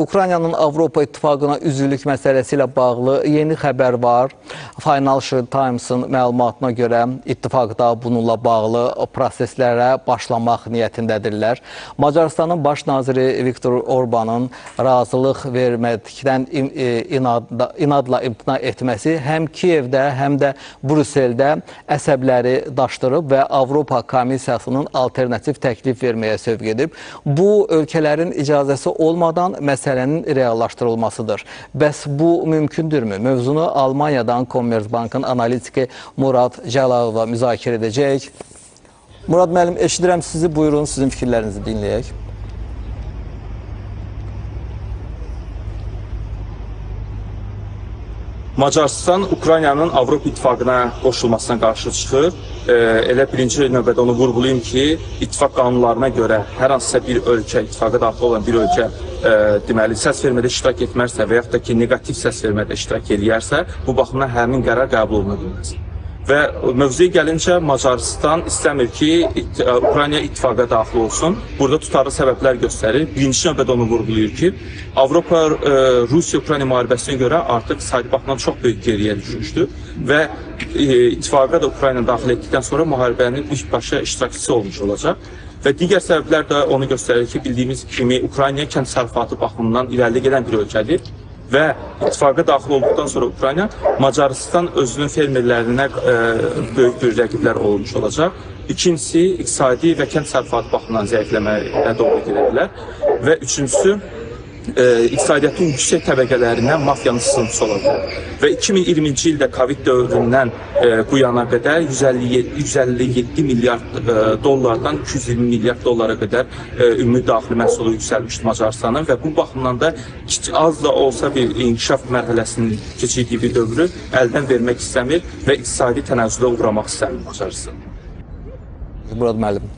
Ukraynanın Avropa İttifaqına üzvlük məsələsi ilə bağlı yeni xəbər var. Financial Times-ın məlumatına görə ittifaqda bununla bağlı proseslərə başlamaq niyyətindədirlər. Macarıstanın baş naziri Viktor Orbanın razılıq verməkdən inadla imtina etməsi həm Kiyevdə, həm də Brüsseldə əsəbləri daşdırıb və Avropa Komissiyasının alternativ təklif verməyə sövq edib. Bu, ölkələrin icazəsi olmadan məsələnin reallaşdırılmasıdır. Bəs bu mümkündürmü? Mövzunu Almaniyadan Commerzbank'ın analitiki Murad Cəlalova müzakirə edəcək. Murad müəllim, eşidirəm sizi. Buyurun, sizin fikirlərinizi dinləyək. Macarıstan Ukraynanın Avropa İttifaqına qoşulmasına qarşı çıxır. Elə birinci növbədə onu vurğulayım ki, ittifaq qanunlarına görə hər hansısa bir ölkə, ittifaqa daxil olan bir ölkə deməli, səs vermədə iştirak etmərsə və yaxud da ki, negativ səs vermədə iştirak edərsə, bu baxımdan həmin qərar qəbul oluna bilməz. Və mövzuya gəlincə Macarıstan istəmir ki, Ukrayna ittifaqa daxil olsun. Burada tutarlı səbəblər göstərir. Birinci növbədə onu vurğulayır ki, Avropa Rusiya-Ukrayna müharibəsinə görə artıq iqtisadi baxımdan çox böyük geriyə düşmüşdür və ittifaqa da Ukrayna daxil etdikdən sonra müharibənin birbaşa iştirakçısı olmuş olacaq. Və digər səbəblər də onu göstərir ki, bildiyimiz kimi Ukrayna kənd təsərrüfatı baxımından irəli gedən bir ölkədir. Və ittifaqa daxil olduqdan sonra Ukrayna, Macarıstan özünün fermerlərinə böyük bir rəqiblər olmuş olacaq. İkincisi, iqtisadi və kənd təsərrüfatı baxımından zəifləməyə doğru gedə bilər. Və üçüncüsü, iqtisadiyyatın yüksək təbəqələrindən mafiyanın sızıntısı ola bilər. Və 2020-ci ildə Covid dövründən bu yana qədər 157 milyard dollardan 220 milyard dollara qədər ümumi daxili məhsulu yüksəlmişdi Macarıstanın və bu baxımdan da az da olsa bir inkişaf mərhələsinin keçirdiyi bir dövrü əldən vermək istəmir və iqtisadi tənəzzülə uğramaq istəmir Macarıstan. Murad müəllim.